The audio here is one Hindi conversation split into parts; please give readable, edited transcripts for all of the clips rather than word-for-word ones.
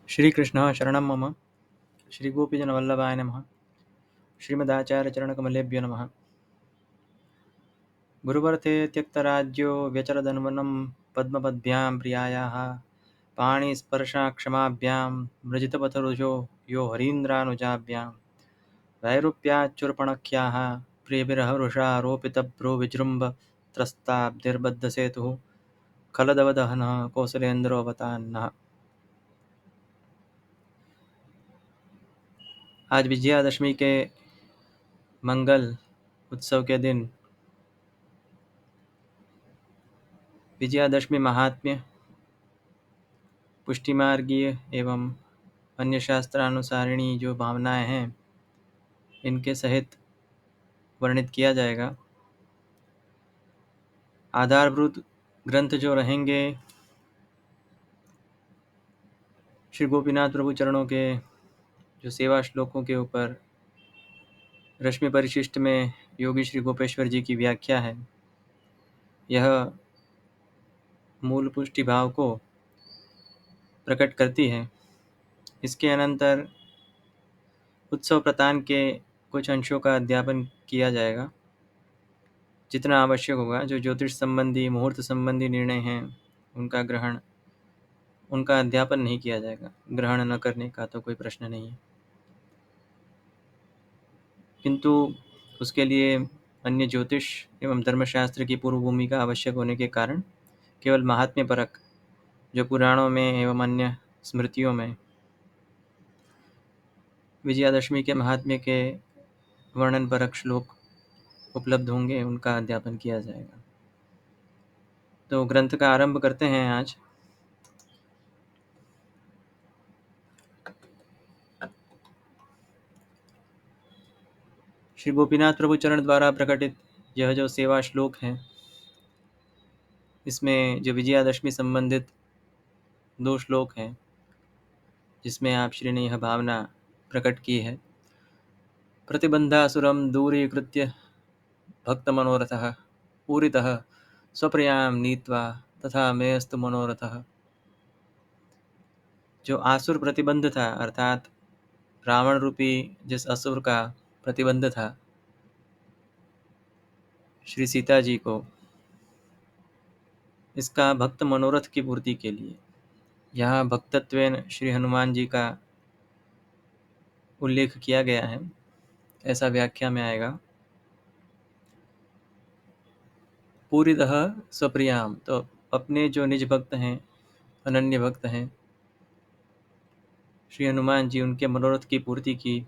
श्रीकृष्णः शरणं मम। श्रीगोपीजनवल्लभाय नमः। श्रीमदाचार्यचरणकमलेभ्यो नमः। गुरुवर्थे त्यक्तराज्यो व्यचरदन्वनं पद्मपद्भ्यां प्रियायाः पाणिस्पर्शाक्षमाभ्यां मृजितपथरुजो यो हरीन्द्रानुजाभ्यां वैरूप्याच्चुर्पणख्याः प्रियविरहरुषारोपितभ्रूविजृम्भ त्रस्ताब्धिर्बद्धसेतुः खलदवदहनः कौसलेन्द्रोऽवतान्नः। आज विजयादशमी के मंगल उत्सव के दिन विजयादशमी महात्म्य, पुष्टिमार्गीय एवं अन्य शास्त्रानुसारिणी जो भावनाएं हैं इनके सहित वर्णित किया जाएगा। आधारभूत ग्रंथ जो रहेंगे श्री गोपीनाथ प्रभु चरणों के जो सेवा श्लोकों के ऊपर रश्मि परिशिष्ट में योगी श्री गोपेश्वर जी की व्याख्या है। यह मूल पुष्टि भाव को प्रकट करती है। इसके अनंतर उत्सव प्रतान के कुछ अंशों का अध्यापन किया जाएगा जितना आवश्यक होगा। जो ज्योतिष संबंधी मुहूर्त संबंधी निर्णय हैं उनका अध्यापन नहीं किया जाएगा। ग्रहण न करने का तो कोई प्रश्न नहीं है, किंतु उसके लिए अन्य ज्योतिष एवं धर्मशास्त्र की पूर्व भूमिका आवश्यक होने के कारण केवल महात्म्य परक जो पुराणों में एवं अन्य स्मृतियों में विजयादशमी के महात्म्य के वर्णन परक श्लोक उपलब्ध होंगे, उनका अध्यापन किया जाएगा। तो ग्रंथ का आरंभ करते हैं आज। श्री गोपीनाथ प्रभु चरण द्वारा प्रकटित यह जो सेवा श्लोक है, इसमें जो विजयादशमी संबंधित 2 श्लोक हैं जिसमें आप श्री ने यह भावना प्रकट की है। प्रतिबंधासुरं दूरीकृत्य भक्तमनोरथः पूरितः स्वप्रियां नीत्वा तथा मेऽस्तु मनोरथः। जो आसुर प्रतिबंध था, अर्थात रावण रूपी जिस असुर का प्रतिबंध था श्री सीता जी को, इसका भक्त मनोरथ की पूर्ति के लिए यहाँ भक्तत्वेन श्री हनुमान जी का उल्लेख किया गया है। ऐसा व्याख्या में आएगा। पूरितः स्वप्रियाम, तो अपने जो निज भक्त हैं, अनन्य भक्त हैं श्री हनुमान जी, उनके मनोरथ की पूर्ति की,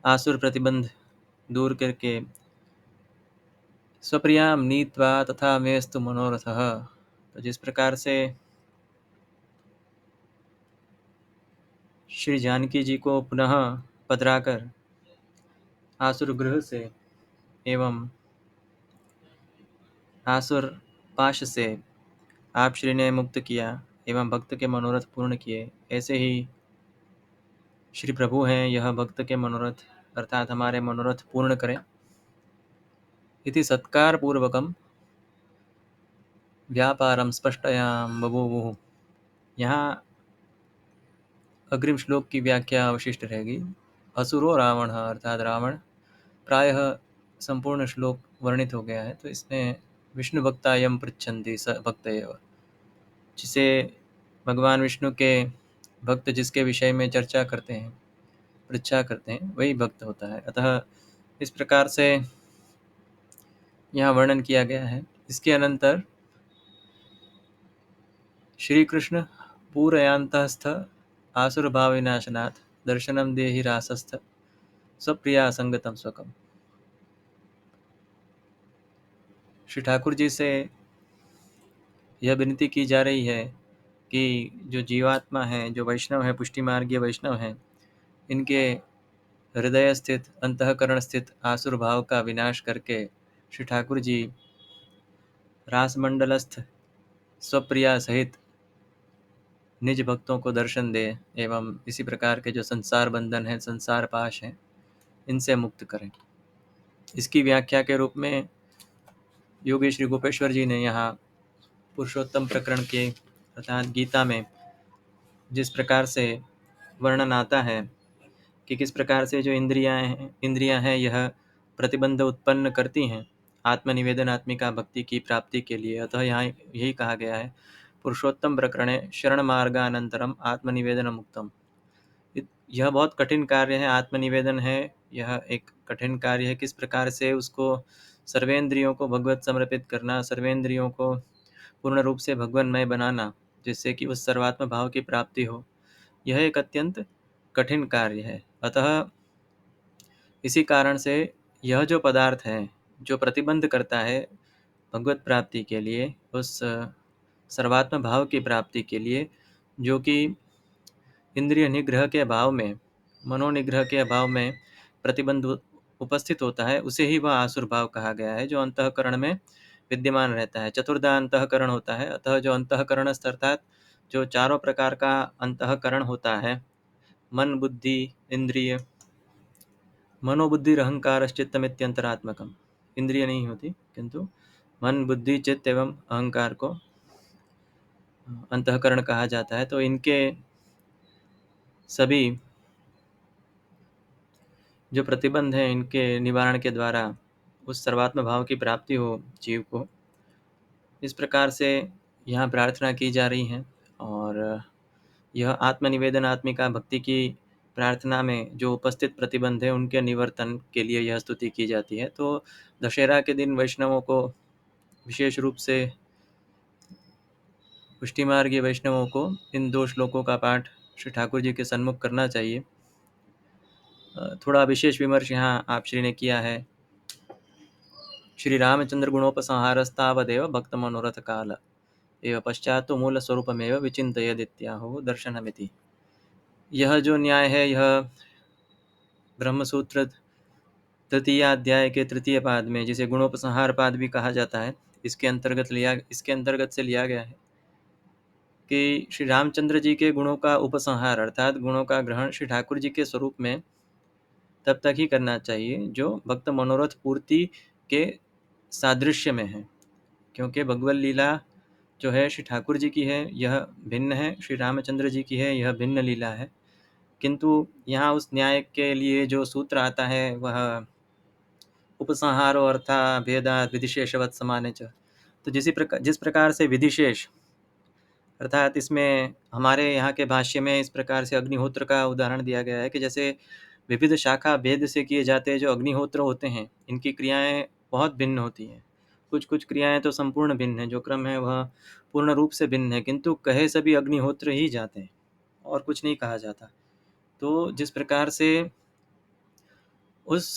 आसुर प्रतिबंध दूर करके स्वप्रियाम नीत्वा तथा मेस्तु मनोरथः। तो जिस प्रकार से श्री जानकी जी को पुनः पधराकर आसुर गृह से एवं आसुर पाश से आप श्री ने मुक्त किया एवं भक्त के मनोरथ पूर्ण किए, ऐसे ही श्री प्रभु हैं यह भक्त के मनोरथ अर्थात हमारे मनोरथ पूर्ण करें। इति सत्कार पूर्वकम व्यापारम स्पष्टयाम बभूवुः। यहाँ अग्रिम श्लोक की व्याख्या अवशिष्ट रहेगी। असुरो रावण, अर्थात रावण प्रायः संपूर्ण श्लोक वर्णित हो गया है। तो इसमें विष्णु भक्तायम पृच्छन्ति स भक्त एव, जिसे भगवान विष्णु के भक्त जिसके विषय में चर्चा करते हैं, पृच्छा करते हैं, वही भक्त होता है। अतः इस प्रकार से यहाँ वर्णन किया गया है। इसके अनंतर श्री कृष्ण पूरयांतस्थ आसुर भाव विनाशनाथ दर्शनम देहि रासस्थ स्वप्रिया संगतम स्वकम। श्री ठाकुर जी से यह विनती की जा रही है कि जो जीवात्मा है, जो वैष्णव है, पुष्टि मार्गीय वैष्णव हैं, इनके हृदय स्थित अंतःकरण स्थित आसुर भाव का विनाश करके श्री ठाकुर जी रासमंडलस्थ स्वप्रिया सहित निज भक्तों को दर्शन दे एवं इसी प्रकार के जो संसार बंधन है, संसार पाश है, इनसे मुक्त करें। इसकी व्याख्या के रूप में योगी श्री गोपेश्वर जी ने यहाँ पुरुषोत्तम प्रकरण के अर्थात गीता में जिस प्रकार से वर्णन आता है कि किस प्रकार से जो इंद्रियां हैं यह प्रतिबंध उत्पन्न करती हैं आत्मनिवेदन आत्मिका भक्ति की प्राप्ति के लिए। अतः यहाँ यही कहा गया है, पुरुषोत्तम प्रकरणे शरण मार्गानंतरम आत्मनिवेदन मुक्तम। यह बहुत कठिन कार्य है, आत्मनिवेदन है, यह एक कठिन कार्य है। किस प्रकार से उसको सर्वेंद्रियों को भगवत समर्पित करना, सर्वेंद्रियों को पूर्ण रूप से भगवानमय बनाना, जिससे कि उस सर्वात्म भाव की प्राप्ति हो, यह एक अत्यंत कठिन कार्य है। अतः इसी कारण से यह जो पदार्थ है जो प्रतिबंध करता है भगवत प्राप्ति के लिए, उस सर्वात्म भाव की प्राप्ति के लिए, जो कि इंद्रिय निग्रह के अभाव में, मनोनिग्रह के अभाव में प्रतिबंध उपस्थित होता है, उसे ही वह आसुर भाव कहा गया है, जो अंतःकरण में विद्यमान रहता है। चतुर्धा अंतःकरण होता है। अतः जो अंतःकरण अर्थात जो चारों प्रकार का अंतःकरण होता है, मन बुद्धि इंद्रिय, मनोबुद्धि अहंकार चित्तमित्यंतरात्मकम, इंद्रिय नहीं होती किंतु मन बुद्धि चित्त एवं अहंकार को अंतःकरण कहा जाता है। तो इनके सभी जो प्रतिबंध हैं, इनके निवारण के द्वारा उस सर्वात्म भाव की प्राप्ति हो जीव को, इस प्रकार से यहाँ प्रार्थना की जा रही है। और यह आत्मनिवेदन आत्मिका भक्ति की प्रार्थना में जो उपस्थित प्रतिबंध है उनके निवर्तन के लिए यह स्तुति की जाती है। तो दशहरा के दिन वैष्णवों को, विशेष रूप से पुष्टि मार्गीय वैष्णवों को, इन 2 श्लोकों का पाठ श्री ठाकुर जी के सन्मुख करना चाहिए। थोड़ा विशेष विमर्श यहाँ आप श्री ने किया है। श्री रामचंद्र गुणोपसंहारस्तावदेव भक्त मनोरथ काल एवं पश्चात तो मूल स्वरूपमेव विचिंतयदित्याहो दर्शनमिति। यह जो न्याय है, यह ब्रह्मसूत्र तृतीय अध्याय के तृतीय पाद में, जिसे गुणोपसंहार पाद भी कहा जाता है, इसके अंतर्गत से लिया गया है कि श्री रामचंद्र जी के गुणों का उपसंहार अर्थात गुणों का ग्रहण श्री ठाकुर जी के स्वरूप में तब तक ही करना चाहिए जो भक्त मनोरथ पूर्ति के सादृश्य में है। क्योंकि भगवत लीला जो है श्री ठाकुर जी की है, यह भिन्न है, श्री रामचंद्र जी की है, यह भिन्न लीला है। किंतु यहाँ उस न्याय के लिए जो सूत्र आता है वह उपसंहारो अर्था भेदात विधिशेषवत् समाने च। तो जिस प्रकार से विधिशेष अर्थात इसमें हमारे यहाँ के भाष्य में इस प्रकार से अग्निहोत्र का उदाहरण दिया गया है कि जैसे विविध शाखा भेद से किए जाते जो अग्निहोत्र होते हैं, इनकी क्रियाएं बहुत भिन्न होती हैं। कुछ कुछ क्रियाएं तो संपूर्ण भिन्न है, जो क्रम है वह पूर्ण रूप से भिन्न है, किंतु कहे सभी अग्निहोत्र ही जाते हैं और कुछ नहीं कहा जाता। तो जिस प्रकार से उस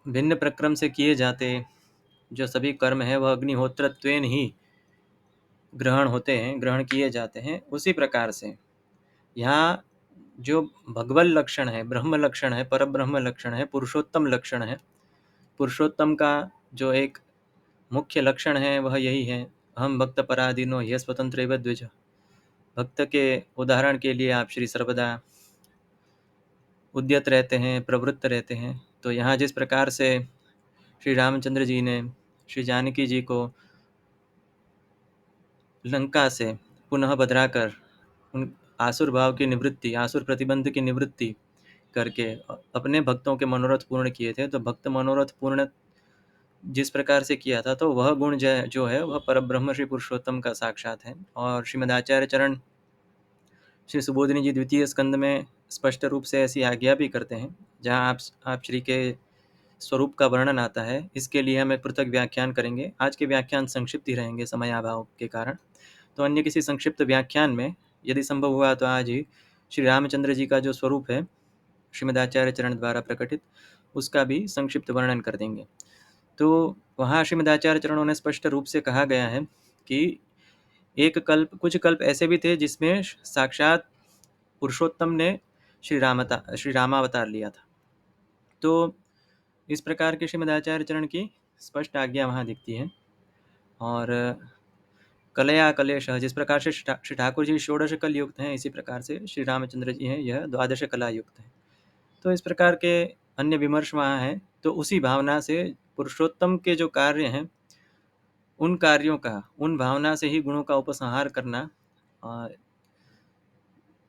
भिन्न प्रक्रम से किए जाते जो सभी कर्म है वह अग्निहोत्रत्वेन ही ग्रहण किए जाते हैं, उसी प्रकार से यहाँ जो भगवत लक्षण है, ब्रह्म लक्षण है, परब्रह्म लक्षण है, पुरुषोत्तम लक्षण है, पुरुषोत्तम का जो एक मुख्य लक्षण है वह यही है, हम भक्त पराधीनो यह स्वतंत्र द्विज। भक्त के उदाहरण के लिए आप श्री सर्वदा उद्यत रहते हैं, प्रवृत्त रहते हैं। तो यहाँ जिस प्रकार से श्री रामचंद्र जी ने श्री जानकी जी को लंका से पुनः बदराकर उन आसुर भाव की निवृत्ति, आसुर प्रतिबंध की निवृत्ति करके अपने भक्तों के मनोरथ पूर्ण किए थे। तो भक्त मनोरथ पूर्ण जिस प्रकार से किया था, तो वह गुण जो है वह परब्रह्म श्री पुरुषोत्तम का साक्षात है। और श्रीमद आचार्य चरण श्री सुबोधिनी जी द्वितीय स्कंद में स्पष्ट रूप से ऐसी आज्ञा भी करते हैं, जहाँ आप श्री के स्वरूप का वर्णन आता है। इसके लिए हम एक पृथक व्याख्यान करेंगे। आज के व्याख्यान संक्षिप्त ही रहेंगे समय अभाव के कारण। तो अन्य किसी संक्षिप्त व्याख्यान में यदि संभव हुआ तो आज ही श्री रामचंद्र जी का जो स्वरूप है श्रीमद आचार्य चरण द्वारा प्रकटित, उसका भी संक्षिप्त वर्णन कर देंगे। तो वहाँ श्रीमद आचार्य चरणों ने स्पष्ट रूप से कहा गया है कि कुछ कल्प ऐसे भी थे जिसमें साक्षात पुरुषोत्तम ने श्री रामावतार लिया था। तो इस प्रकार के श्रीमद आचार्य चरण की स्पष्ट आज्ञा वहाँ दिखती है। और कलया कलेश, जिस प्रकार से श्री ठाकुर जी 16 कल युक्त हैं, इसी प्रकार से श्री रामचंद्र जी हैं, यह 12 कला युक्त हैं। तो इस प्रकार के अन्य विमर्श वहाँ हैं। तो उसी भावना से पुरुषोत्तम के जो कार्य हैं, उन कार्यों का, उन भावना से ही गुणों का उपसंहार करना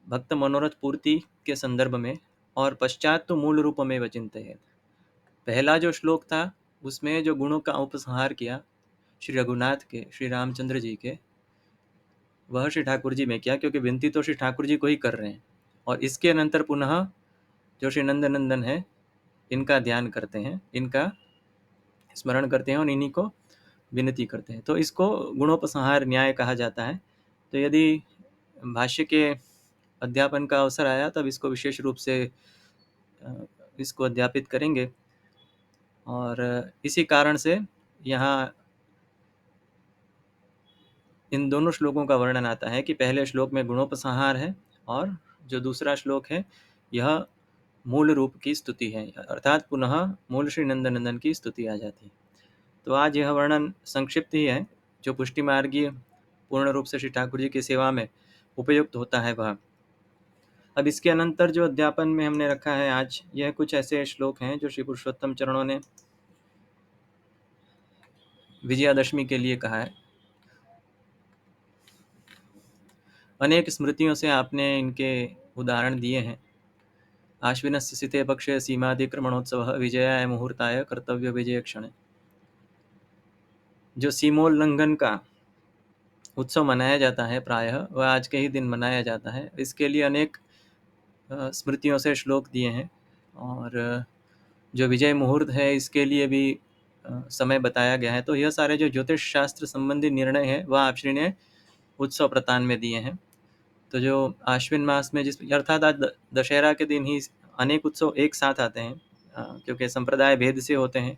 भक्त मनोरथ पूर्ति के संदर्भ में और पश्चात तो मूल रूप में वचिंतयेत्। पहला जो श्लोक था उसमें जो गुणों का उपसंहार किया श्री रघुनाथ के, श्री रामचंद्र जी के, वह श्री ठाकुर जी में किया, क्योंकि विनती तो श्री ठाकुर जी को ही कर रहे हैं। और इसके अनंतर पुनः जो श्री नंदनंदन है इनका ध्यान करते हैं, इनका स्मरण करते हैं और इन्हीं को विनती करते हैं। तो इसको गुणोपसंहार न्याय कहा जाता है। तो यदि भाष्य के अध्यापन का अवसर आया तब इसको विशेष रूप से इसको अध्यापित करेंगे। और इसी कारण से यहाँ इन दोनों श्लोकों का वर्णन आता है कि पहले श्लोक में गुणोपसंहार है और जो दूसरा श्लोक है यह मूल रूप की स्तुति है, अर्थात पुनः मूल श्री नंदनंदन की स्तुति आ जाती है। तो आज यह वर्णन संक्षिप्त ही है, जो पुष्टि मार्गीय पूर्ण रूप से श्री ठाकुर जी की सेवा में उपयुक्त होता है वह। अब इसके अनंतर जो अध्यापन में हमने रखा है आज, यह कुछ ऐसे श्लोक हैं जो श्री पुरुषोत्तम चरणों ने विजयादशमी के लिए कहा है। अनेक स्मृतियों से आपने इनके उदाहरण दिए हैं। आश्विनस्य सिते पक्षे सीमातिक्रमणोत्सव विजयाय मुहूर्ताय कर्तव्य विजय क्षण। जो सीमोल्लंघन का उत्सव मनाया जाता है प्रायः वह आज के ही दिन मनाया जाता है। इसके लिए अनेक स्मृतियों से श्लोक दिए हैं। और जो विजय मुहूर्त है इसके लिए भी समय बताया गया है। तो यह सारे जो ज्योतिष शास्त्र संबंधी निर्णय हैं वह आप श्री ने उत्सव प्रतान में दिए हैं। तो जो आश्विन मास में जिस अर्थात आज दशहरा के दिन ही अनेक उत्सव एक साथ आते हैं, क्योंकि संप्रदाय भेद से होते हैं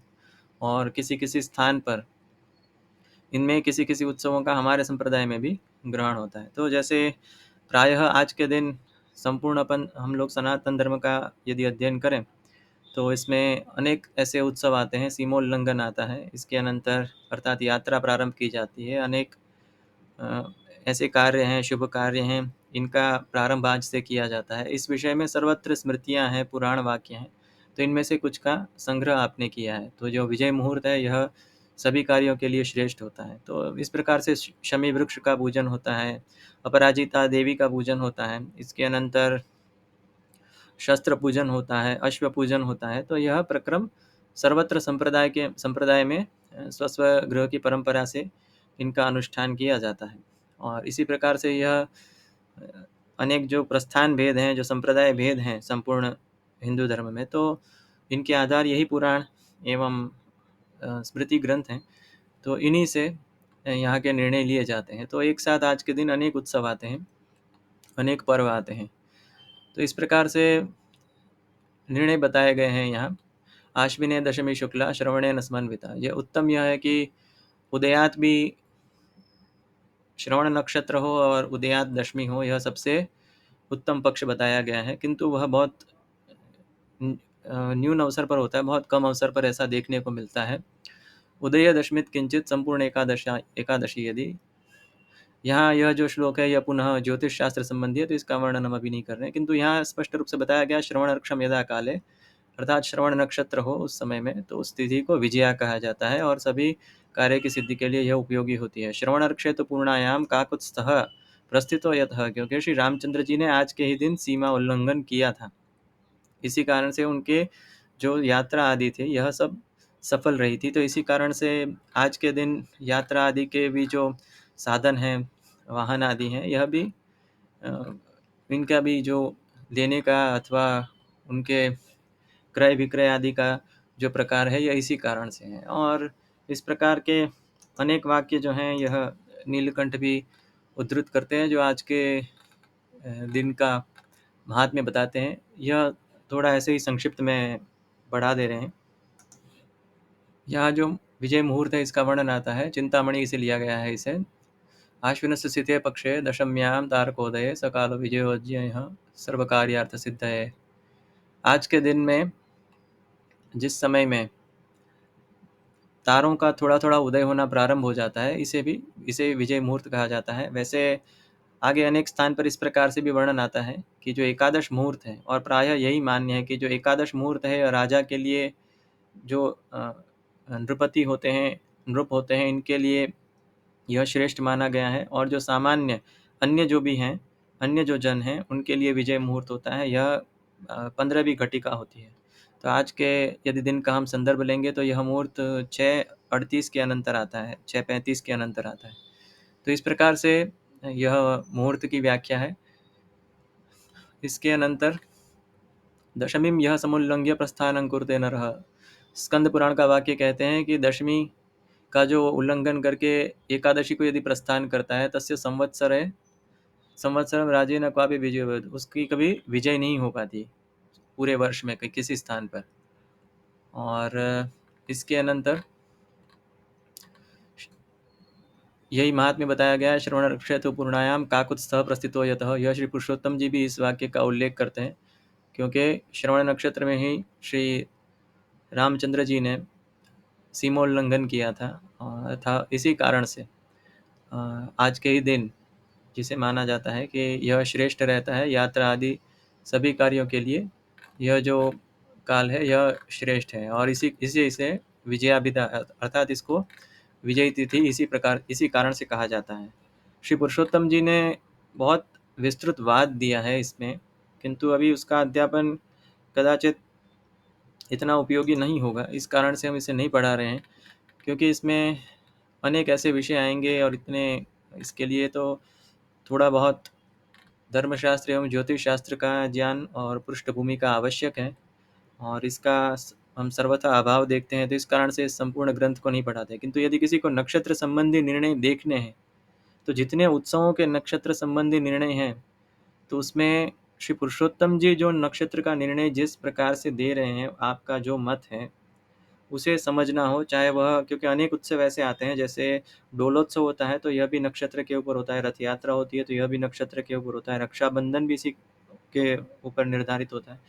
और किसी किसी स्थान पर इनमें किसी किसी उत्सवों का हमारे संप्रदाय में भी ग्रहण होता है। तो जैसे प्रायः आज के दिन संपूर्ण अपन हम लोग सनातन धर्म का यदि अध्ययन करें तो इसमें अनेक ऐसे उत्सव आते हैं। सीमोल्लंघन आता है, इसके अनंतर अर्थात यात्रा प्रारंभ की जाती है। अनेक ऐसे कार्य हैं, शुभ कार्य हैं, इनका प्रारंभ आज से किया जाता है। इस विषय में सर्वत्र स्मृतियां हैं, पुराण वाक्य हैं। तो इनमें से कुछ का संग्रह आपने किया है। तो जो विजय मुहूर्त है यह सभी कार्यों के लिए श्रेष्ठ होता है। तो इस प्रकार से शमी वृक्ष का पूजन होता है, अपराजिता देवी का पूजन होता है, इसके अनंतर शस्त्र पूजन होता है, अश्व पूजन होता है। तो यह प्रक्रम सर्वत्र संप्रदाय में स्वस्व गृह की परंपरा से इनका अनुष्ठान किया जाता है। और इसी प्रकार से यह अनेक जो प्रस्थान भेद हैं, जो संप्रदाय भेद हैं संपूर्ण हिंदू धर्म में, तो इनके आधार यही पुराण एवं स्मृति ग्रंथ हैं। तो इन्हीं से यहाँ के निर्णय लिए जाते हैं। तो एक साथ आज के दिन अनेक उत्सव आते हैं, अनेक पर्व आते हैं। तो इस प्रकार से निर्णय बताए गए हैं यहाँ। आश्विने दशमी शुक्ला श्रवणे न स्मन्विता। यह उत्तम यह है कि उदयात भी श्रवण नक्षत्र हो और उदयात दशमी हो, यह सबसे उत्तम पक्ष बताया गया है। किंतु वह बहुत न्यून अवसर पर होता है, बहुत कम अवसर पर ऐसा देखने को मिलता है। उदय दशमित किंचित संपूर्ण एकादशी यदि। यहाँ यह जो श्लोक है यह पुनः ज्योतिष शास्त्र संबंधी है, तो इसका वर्णन हम अभी नहीं कर रहे हैं। किंतु यहाँ स्पष्ट रूप से बताया गया श्रवण रक्षम यदा काले, अर्थात श्रवण नक्षत्र हो उस समय में, तो उस तिथि को विजया कहा जाता है और सभी कार्य की सिद्धि के लिए यह उपयोगी होती है। श्रवण रक्षे तो पूर्णायाम काकुत्स्थः प्रस्थितो यतः, क्योंकि श्री रामचंद्र जी ने आज के ही दिन सीमा उल्लंघन किया था। इसी कारण से उनके जो यात्रा आदि थी यह सब सफल रही थी। तो इसी कारण से आज के दिन यात्रा आदि के भी जो साधन हैं, वाहन आदि हैं, यह भी इनका भी जो लेने का अथवा उनके क्रय विक्रय आदि का जो प्रकार है यह इसी कारण से है। और इस प्रकार के अनेक वाक्य जो हैं यह नीलकंठ भी उद्धृत करते हैं, जो आज के दिन का महात्म्य बताते हैं। यह थोड़ा ऐसे ही संक्षिप्त में बढ़ा दे रहे हैं। यहाँ जो विजय मुहूर्त है इसका वर्णन आता है, चिंतामणि से लिया गया है इसे। आश्विनस्य सिते पक्षे दशम्यां तारकोदये सकालो विजयोज्जयः सर्वकार्यार्थ सिद्धये। आज के दिन में जिस समय में तारों का थोड़ा थोड़ा उदय होना प्रारंभ हो जाता है, इसे विजय मुहूर्त कहा जाता है। वैसे आगे अनेक स्थान पर इस प्रकार से भी वर्णन आता है कि जो एकादश मुहूर्त है, और प्रायः यही मान्य है कि जो एकादश मुहूर्त है राजा के लिए, जो नृपति होते हैं, नृप होते हैं, इनके लिए यह श्रेष्ठ माना गया है। और जो सामान्य अन्य जो भी हैं अन्य जो जन हैं उनके लिए विजय मुहूर्त होता है, यह 15वीं घटिका होती है। तो आज के यदि दिन का हम संदर्भ लेंगे तो यह मुहूर्त 6:38 के अनंतर आता है, 6:35 के अनंतर आता है। तो इस प्रकार से यह मुहूर्त की व्याख्या है। इसके अनंतर दशमीं यह समुल्लंघ्य प्रस्थानं कुरुते नरः, स्कंद पुराण का वाक्य कहते हैं कि दशमी का जो उल्लंघन करके एकादशी को यदि प्रस्थान करता है, तस्य संवत्सरम राजेन क्वापि विजयो भवेत्, उसकी कभी विजय नहीं हो पाती पूरे वर्ष में किसी स्थान पर। और इसके अनंतर यही महात्म्य बताया गया है। श्रवण नक्षत्र पूर्णायाम काकुत्स्थः प्रस्थितो यतः, यह श्री पुरुषोत्तम जी भी इस वाक्य का उल्लेख करते हैं, क्योंकि श्रवण नक्षत्र में ही श्री रामचंद्र जी ने सीमोल्लंघन किया था इसी कारण से आज के ही दिन जिसे माना जाता है कि यह श्रेष्ठ रहता है यात्रा आदि सभी कार्यों के लिए। यह जो काल है यह श्रेष्ठ है, और इसी से विजयाभिधा अर्थात इसको विजय तिथि इसी कारण से कहा जाता है। श्री पुरुषोत्तम जी ने बहुत विस्तृत वाद दिया है इसमें, किंतु अभी उसका अध्यापन कदाचित इतना उपयोगी नहीं होगा, इस कारण से हम इसे नहीं पढ़ा रहे हैं, क्योंकि इसमें अनेक ऐसे विषय आएंगे और इतने इसके लिए तो थोड़ा बहुत धर्मशास्त्र एवं ज्योतिष शास्त्र का ज्ञान और पृष्ठभूमि का आवश्यक है, और इसका हम सर्वथा अभाव देखते हैं, तो इस कारण से इस संपूर्ण ग्रंथ को नहीं पढ़ाते। किंतु यदि किसी को नक्षत्र संबंधी निर्णय देखने हैं, तो जितने उत्सवों के नक्षत्र संबंधी निर्णय हैं, तो उसमें श्री पुरुषोत्तम जी जो नक्षत्र का निर्णय जिस प्रकार से दे रहे हैं, आपका जो मत है उसे समझना हो, चाहे वह, क्योंकि अनेक उत्सव ऐसे आते हैं, जैसे डोलोत्सव होता है तो यह भी नक्षत्र के ऊपर होता है, रथ यात्रा होती है तो यह भी नक्षत्र के ऊपर होता है, रक्षाबंधन भी इसी के ऊपर निर्धारित होता है।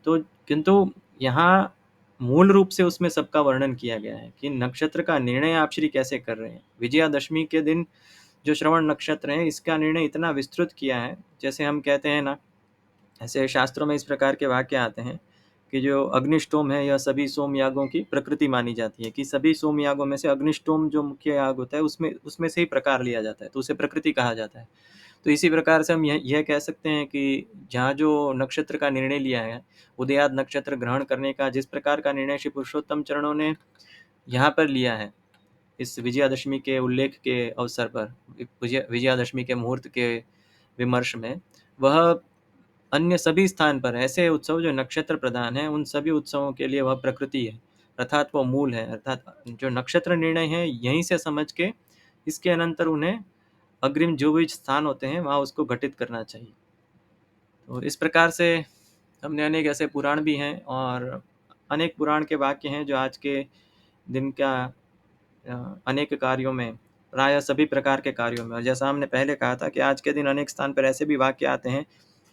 तो किंतु यहाँ मूल रूप से उसमें सबका वर्णन किया गया है कि नक्षत्र का निर्णय आप श्री कैसे कर रहे हैं। विजयादशमी के दिन जो श्रवण नक्षत्र है, इसका निर्णय इतना विस्तृत किया है, जैसे हम कहते हैं ना, ऐसे शास्त्रों में इस प्रकार के वाक्य आते हैं कि जो अग्निष्टोम है, यह सभी सोम यागों की प्रकृति मानी जाती है, कि सभी सोम यागों में से अग्निष्टोम जो मुख्य याग होता है उसमें से ही प्रकार लिया जाता है, तो उसे प्रकृति कहा जाता है। तो इसी प्रकार से हम यह कह सकते हैं कि जहाँ जो नक्षत्र का निर्णय लिया है, उदयाद नक्षत्र ग्रहण करने का जिस प्रकार का निर्णय श्री पुरुषोत्तम चरणों ने यहाँ पर लिया है, इस विजयादशमी के उल्लेख के अवसर पर, विजयादशमी के मुहूर्त के विमर्श में, वह अन्य सभी स्थान पर ऐसे उत्सव जो नक्षत्र प्रधान है, उन सभी उत्सवों के लिए वह प्रकृति है, अर्थात वो मूल है, अर्थात जो नक्षत्र निर्णय है यहीं से समझ के इसके अनंतर उन्हें अग्रिम जो भी स्थान होते हैं वहाँ उसको घटित करना चाहिए। तो इस प्रकार से हमने अनेक ऐसे पुराण भी हैं और अनेक पुराण के वाक्य हैं जो आज के दिन का अनेक कार्यों में, प्रायः सभी प्रकार के कार्यों में, और जैसा हमने पहले कहा था कि आज के दिन अनेक स्थान पर ऐसे भी वाक्य आते हैं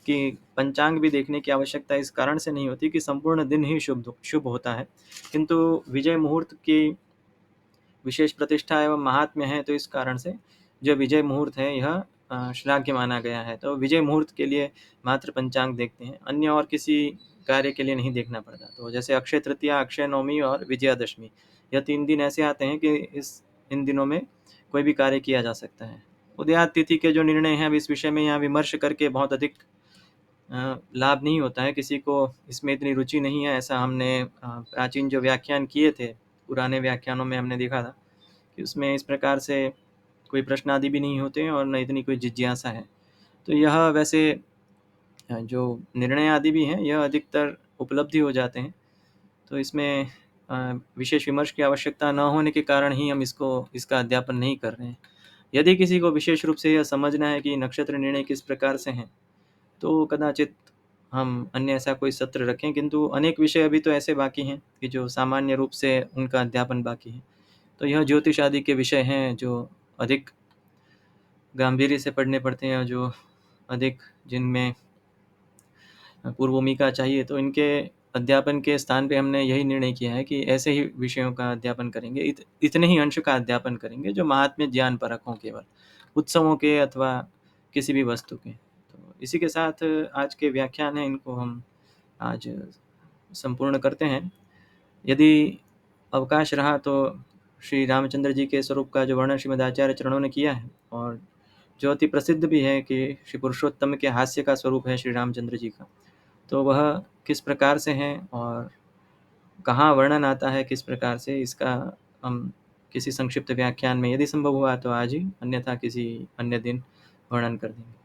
कि पंचांग भी देखने की आवश्यकता इस कारण से नहीं होती कि संपूर्ण दिन ही शुभ होता है, किंतु विजय मुहूर्त की विशेष प्रतिष्ठा एवं महात्म्य है, तो इस कारण से जो विजय मुहूर्त है यह श्लाघ्य माना गया है। तो विजय मुहूर्त के लिए मात्र पंचांग देखते हैं, अन्य और किसी कार्य के लिए नहीं देखना पड़ता। तो जैसे अक्षय तृतीया, अक्षय नवमी और विजयादशमी, यह 3 दिन ऐसे आते हैं कि इन दिनों में कोई भी कार्य किया जा सकता है। उदयात तिथि के जो निर्णय हैं, अब इस विषय में यहाँ विमर्श करके बहुत अधिक लाभ नहीं होता है, किसी को इसमें इतनी रुचि नहीं है। ऐसा हमने प्राचीन जो व्याख्यान किए थे, पुराने व्याख्यानों में हमने देखा था कि उसमें इस प्रकार से कोई प्रश्न आदि भी नहीं होते हैं और न इतनी कोई जिज्ञासा है। तो यह वैसे जो निर्णय आदि भी हैं, यह अधिकतर उपलब्धि हो जाते हैं, तो इसमें विशेष विमर्श की आवश्यकता न होने के कारण ही हम इसका अध्यापन नहीं कर रहे हैं। यदि किसी को विशेष रूप से यह समझना है कि नक्षत्र निर्णय किस प्रकार से हैं, तो कदाचित हम अन्य ऐसा कोई सत्र रखें, किंतु अनेक विषय अभी तो ऐसे बाकी हैं कि जो सामान्य रूप से उनका अध्यापन बाकी है। तो यह ज्योतिष आदि के विषय हैं जो अधिक गांभीर्य से पढ़ने पड़ते हैं, जो अधिक जिनमें पूर्वभूमिका चाहिए, तो इनके अध्यापन के स्थान पे हमने यही निर्णय किया है कि ऐसे ही विषयों का अध्यापन करेंगे, इतने ही अंश का अध्यापन करेंगे जो महात्म्य ज्ञान परक हों, केवल उत्सवों के अथवा किसी भी वस्तु के। तो इसी के साथ आज के व्याख्यान हैं, इनको हम आज संपूर्ण करते हैं। यदि अवकाश रहा तो श्री रामचंद्र जी के स्वरूप का जो वर्णन श्रीमद आचार्य चरणों ने किया है, और जो अति प्रसिद्ध भी है कि श्री पुरुषोत्तम के हास्य का स्वरूप है श्री रामचंद्र जी का। तो वह किस प्रकार से हैं और कहाँ वर्णन आता है किस प्रकार से, इसका हम किसी संक्षिप्त व्याख्यान में यदि संभव हुआ तो आज ही, अन्यथा किसी अन्य दिन वर्णन कर देंगे।